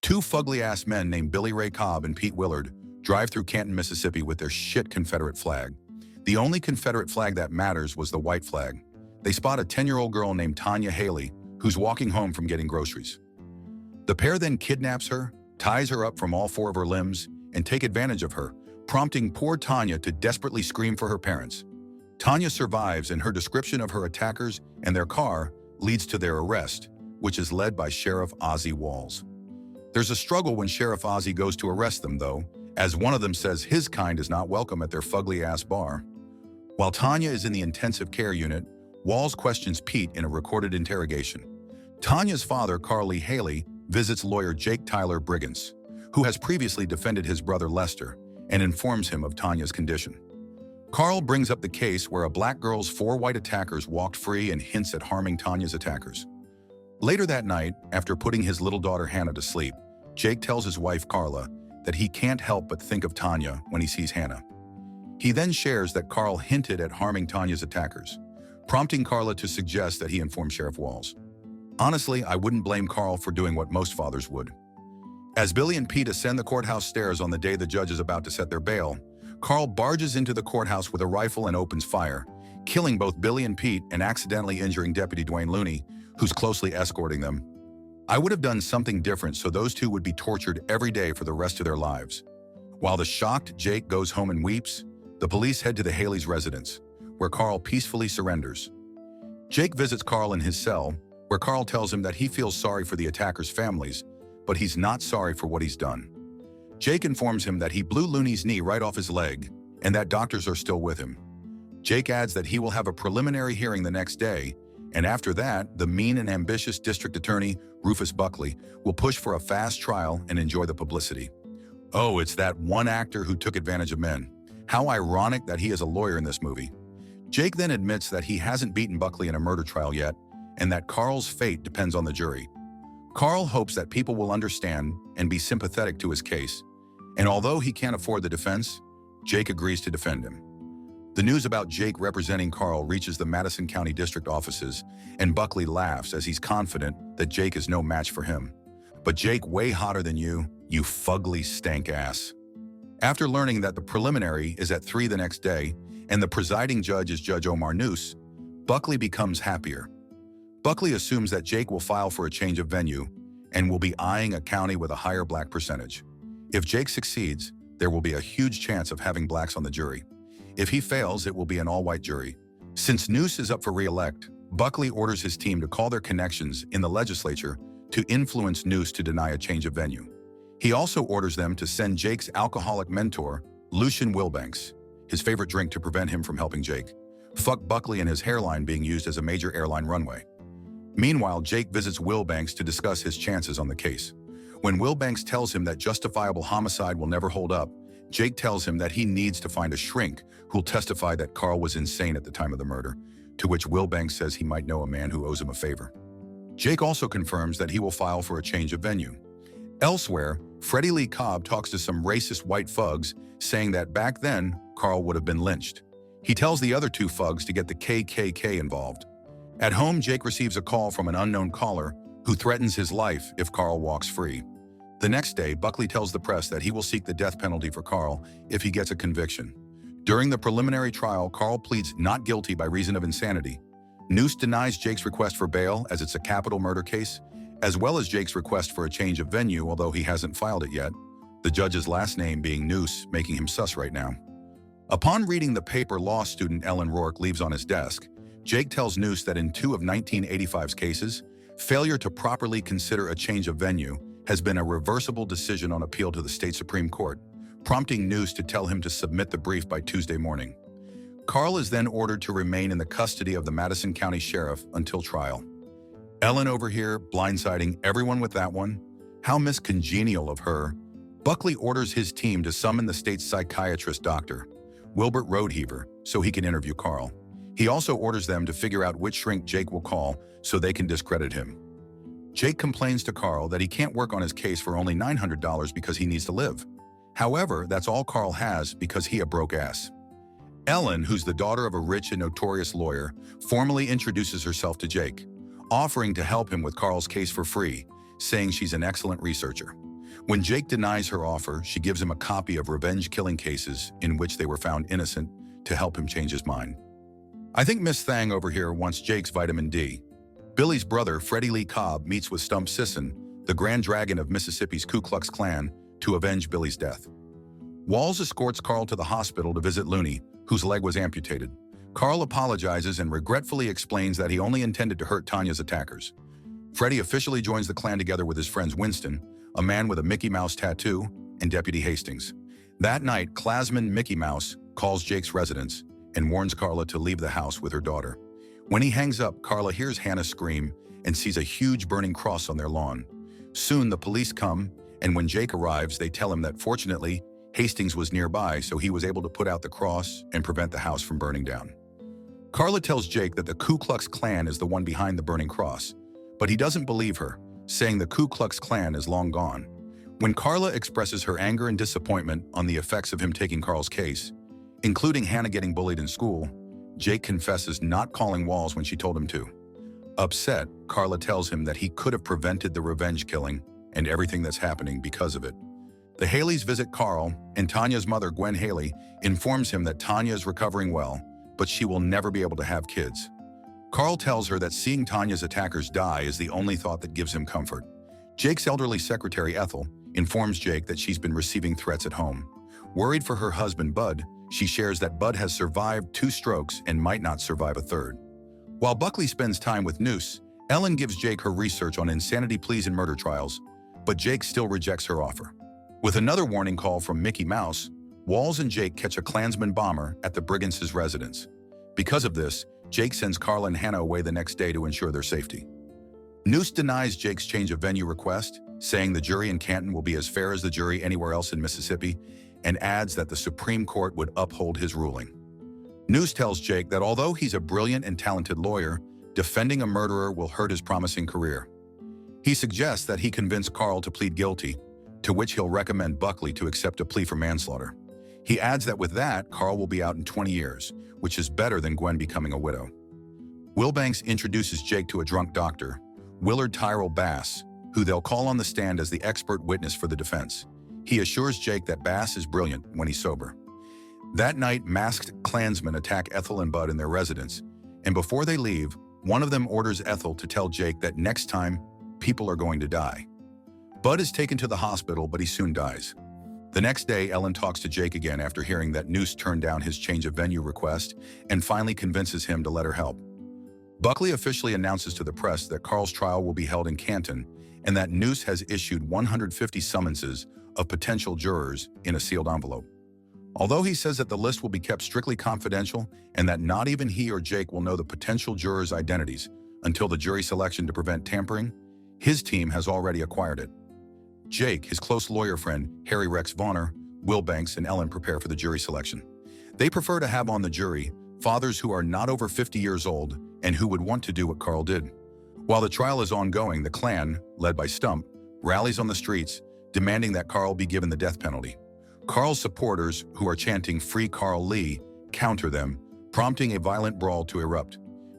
Two fugly-ass men named Billy Ray Cobb and Pete Willard drive through Canton, Mississippi with their shit Confederate flag. The only Confederate flag that matters was the white flag. They spot a 10-year-old girl named Lee Hailey, who's walking home from getting groceries. The pair then kidnaps her, ties her up from all four of her limbs, and take advantage of her, prompting poor Tanya to desperately scream for her parents. Tanya survives, and her description of her attackers and their car leads to their arrest, which is led by Sheriff Ozzie Walls. There's a struggle when Sheriff Ozzie goes to arrest them, though, as one of them says his kind is not welcome at their fugly-ass bar. While Tanya is in the intensive care unit, Walls questions Pete in a recorded interrogation. Tanya's father, Lee Hailey, visits lawyer Jake Brigance, who has previously defended his brother Lester, and informs him of Tanya's condition. Carl brings up the case where a black girl's four white attackers walked free and hints at harming Tanya's attackers. Later that night, after putting his little daughter Hannah to sleep, Jake tells his wife Carla that he can't help but think of Tanya when he sees Hannah. He then shares that Carl hinted at harming Tanya's attackers, prompting Carla to suggest that he inform Sheriff Walls. Honestly, I wouldn't blame Carl for doing what most fathers would. As Billy and Pete ascend the courthouse stairs on the day the judge is about to set their bail, Carl barges into the courthouse with a rifle and opens fire, killing both Billy and Pete and accidentally injuring Deputy Dwayne Looney, who's closely escorting them. I would have done something different so those two would be tortured every day for the rest of their lives. While the shocked Jake goes home and weeps, the police head to the Haley's residence, where Carl peacefully surrenders. Jake visits Carl in his cell, where Carl tells him that he feels sorry for the attackers' families, but he's not sorry for what he's done. Jake informs him that he blew Looney's knee right off his leg, and that doctors are still with him. Jake adds that he will have a preliminary hearing the next day, and after that, the mean and ambitious district attorney, Rufus Buckley, will push for a fast trial and enjoy the publicity. Oh, it's that one actor who took advantage of men. How ironic that he is a lawyer in this movie. Jake then admits that he hasn't beaten Buckley in a murder trial yet, and that Carl's fate depends on the jury. Carl hopes that people will understand and be sympathetic to his case, and although he can't afford the defense, Jake agrees to defend him. The news about Jake representing Carl reaches the Madison County District offices, and Buckley laughs as he's confident that Jake is no match for him. But Jake, way hotter than you fugly stank ass. After learning that the preliminary is at 3 the next day, and the presiding judge is Judge Omar Noose, Buckley becomes happier. Buckley assumes that Jake will file for a change of venue and will be eyeing a county with a higher black percentage. If Jake succeeds, there will be a huge chance of having blacks on the jury. If he fails, it will be an all-white jury. Since Noose is up for re-elect, Buckley orders his team to call their connections in the legislature to influence Noose to deny a change of venue. He also orders them to send Jake's alcoholic mentor, Lucian Wilbanks, his favorite drink to prevent him from helping Jake. Fuck Buckley and his hairline being used as a major airline runway. Meanwhile, Jake visits Wilbanks to discuss his chances on the case. When Wilbanks tells him that justifiable homicide will never hold up, Jake tells him that he needs to find a shrink who'll testify that Carl was insane at the time of the murder, to which Wilbanks says he might know a man who owes him a favor. Jake also confirms that he will file for a change of venue. Elsewhere, Freddie Lee Cobb talks to some racist white thugs, saying that back then, Carl would have been lynched. He tells the other two thugs to get the KKK involved. At home, Jake receives a call from an unknown caller who threatens his life if Carl walks free. The next day, Buckley tells the press that he will seek the death penalty for Carl if he gets a conviction. During the preliminary trial, Carl pleads not guilty by reason of insanity. Noose denies Jake's request for bail as it's a capital murder case, as well as Jake's request for a change of venue, although he hasn't filed it yet, the judge's last name being Noose, making him sus right now. Upon reading the paper law student Ellen Rourke leaves on his desk, Jake tells Noose that in 2 of 1985's cases, failure to properly consider a change of venue has been a reversible decision on appeal to the state Supreme Court, prompting Noose to tell him to submit the brief by Tuesday morning. Carl is then ordered to remain in the custody of the Madison County Sheriff until trial. Ellen over here, blindsiding everyone with that one. How miscongenial of her. Buckley orders his team to summon the state's psychiatrist doctor, Wilbert Roadheaver, so he can interview Carl. He also orders them to figure out which shrink Jake will call so they can discredit him. Jake complains to Carl that he can't work on his case for only $900 because he needs to live. However, that's all Carl has because he a broke ass. Ellen, who's the daughter of a rich and notorious lawyer, formally introduces herself to Jake, offering to help him with Carl's case for free, saying she's an excellent researcher. When Jake denies her offer, she gives him a copy of revenge killing cases in which they were found innocent to help him change his mind. I think Miss Thang over here wants Jake's vitamin D. Billy's brother, Freddie Lee Cobb, meets with Stump Sisson, the Grand Dragon of Mississippi's Ku Klux Klan, to avenge Billy's death. Walls escorts Carl to the hospital to visit Looney, whose leg was amputated. Carl apologizes and regretfully explains that he only intended to hurt Tanya's attackers. Freddie officially joins the Klan together with his friends Winston, a man with a Mickey Mouse tattoo, and Deputy Hastings. That night, Klansman Mickey Mouse calls Jake's residence and warns Carla to leave the house with her daughter. When he hangs up, Carla hears Hannah scream and sees a huge burning cross on their lawn. Soon, the police come, and when Jake arrives, they tell him that fortunately, Hastings was nearby, so he was able to put out the cross and prevent the house from burning down. Carla tells Jake that the Ku Klux Klan is the one behind the burning cross, but he doesn't believe her, saying the Ku Klux Klan is long gone. When Carla expresses her anger and disappointment on the effects of him taking Carl's case, including Hannah getting bullied in school, Jake confesses not calling Walls when she told him to. Upset, Carla tells him that he could have prevented the revenge killing and everything that's happening because of it. The Haileys visit Carl, and Tanya's mother, Gwen Hailey, informs him that Tanya is recovering well, but she will never be able to have kids. Carl tells her that seeing Tanya's attackers die is the only thought that gives him comfort. Jake's elderly secretary, Ethel, informs Jake that she's been receiving threats at home. Worried for her husband, Bud, she shares that Bud has survived 2 strokes and might not survive a third. While Buckley spends time with Noose, Ellen gives Jake her research on insanity pleas and murder trials, but Jake still rejects her offer. With another warning call from Mickey Mouse, Walls and Jake catch a Klansman bomber at the Brigance's residence. Because of this, Jake sends Carla and Hannah away the next day to ensure their safety. Noose denies Jake's change of venue request, saying the jury in Canton will be as fair as the jury anywhere else in Mississippi, and adds that the Supreme Court would uphold his ruling. Noose tells Jake that although he's a brilliant and talented lawyer, defending a murderer will hurt his promising career. He suggests that he convince Carl to plead guilty, to which he'll recommend Buckley to accept a plea for manslaughter. He adds that with that, Carl will be out in 20 years, which is better than Gwen becoming a widow. Wilbanks introduces Jake to a drunk doctor, Willard Tyrell Bass, who they'll call on the stand as the expert witness for the defense. He assures Jake that Bass is brilliant when he's sober. That night, masked Klansmen attack Ethel and Bud in their residence, and before they leave, one of them orders Ethel to tell Jake that next time, people are going to die. Bud is taken to the hospital, but he soon dies. The next day, Ellen talks to Jake again after hearing that Noose turned down his change of venue request and finally convinces him to let her help. Buckley officially announces to the press that Carl's trial will be held in Canton and that Noose has issued 150 summonses of potential jurors in a sealed envelope. Although he says that the list will be kept strictly confidential and that not even he or Jake will know the potential jurors' identities until the jury selection to prevent tampering, his team has already acquired it. Jake, his close lawyer friend, Harry Rex Vonner, Wilbanks, and Ellen prepare for the jury selection. They prefer to have on the jury fathers who are not over 50 years old and who would want to do what Carl did. While the trial is ongoing, the Klan, led by Stump, rallies on the streets, demanding that Carl be given the death penalty. Carl's supporters, who are chanting "Free Carl Lee," counter them, prompting a violent brawl to erupt.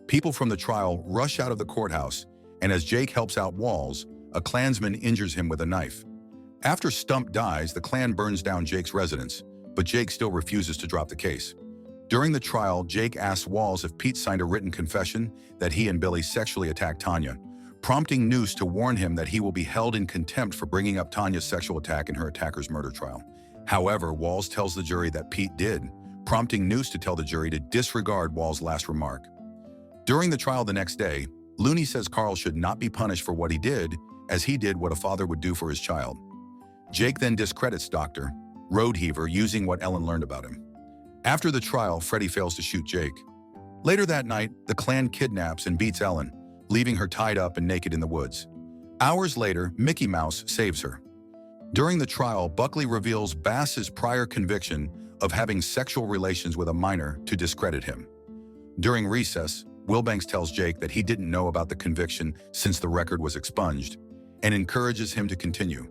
People from the trial rush out of the courthouse, and as Jake helps out Walls, a Klansman injures him with a knife. After Stump dies, the Klan burns down Jake's residence, but Jake still refuses to drop the case. During the trial, Jake asks Walls if Pete signed a written confession that he and Billy sexually attacked Tanya, prompting Noose to warn him that he will be held in contempt for bringing up Tanya's sexual attack in her attacker's murder trial. However, Walls tells the jury that Pete did, prompting Noose to tell the jury to disregard Walls' last remark. During the trial the next day, Looney says Carl should not be punished for what he did, as he did what a father would do for his child. Jake then discredits Dr. Roadheaver using what Ellen learned about him. After the trial, Freddie fails to shoot Jake. Later that night, the Klan kidnaps and beats Ellen, leaving her tied up and naked in the woods. Hours later, Mickey Mouse saves her. During the trial, Buckley reveals Bass's prior conviction of having sexual relations with a minor to discredit him. During recess, Wilbanks tells Jake that he didn't know about the conviction since the record was expunged, and encourages him to continue.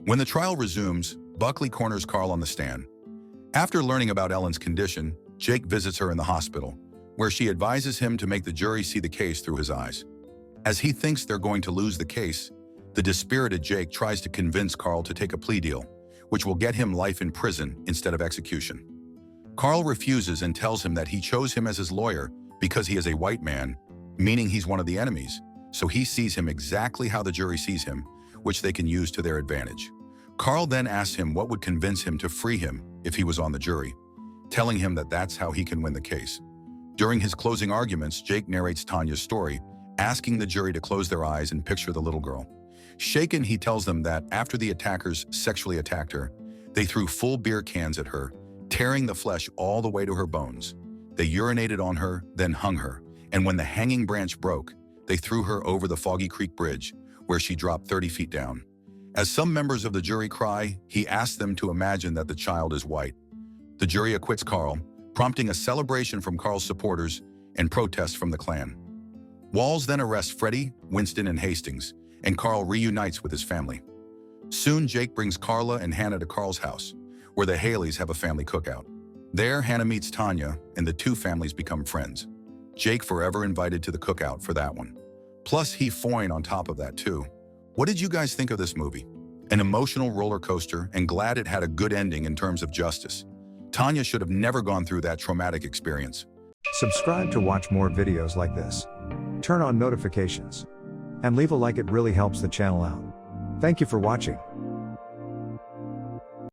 When the trial resumes, Buckley corners Carl on the stand. After learning about Ellen's condition, Jake visits her in the hospital, where she advises him to make the jury see the case through his eyes. As he thinks they're going to lose the case, The dispirited Jake tries to convince Carl to take a plea deal, which will get him life in prison instead of execution. Carl refuses and tells him that he chose him as his lawyer because he is a white man, meaning he's one of the enemies, so he sees him exactly how the jury sees him, which they can use to their advantage. Carl then asks him what would convince him to free him if he was on the jury, telling him that that's how he can win the case. During his closing arguments, Jake narrates Tanya's story, asking the jury to close their eyes and picture the little girl. Shaken, he tells them that after the attackers sexually attacked her, they threw full beer cans at her, tearing the flesh all the way to her bones. They urinated on her, then hung her, and when the hanging branch broke, they threw her over the Foggy Creek Bridge, where she dropped 30 feet down. As some members of the jury cry, he asks them to imagine that the child is white. The jury acquits Carl, prompting a celebration from Carl's supporters and protests from the Klan. Walls then arrests Freddie, Winston, and Hastings, and Carl reunites with his family. Soon, Jake brings Carla and Hannah to Carl's house, where the Haileys have a family cookout. There, Hannah meets Tanya, and the two families become friends. Jake forever invited to the cookout for that one. Plus, he foin on top of that too. What did you guys think of this movie? An emotional roller coaster, and glad it had a good ending in terms of justice. Tanya should have never gone through that traumatic experience. Subscribe to watch more videos like this. Turn on notifications. And leave a like, it really helps the channel out. Thank you for watching.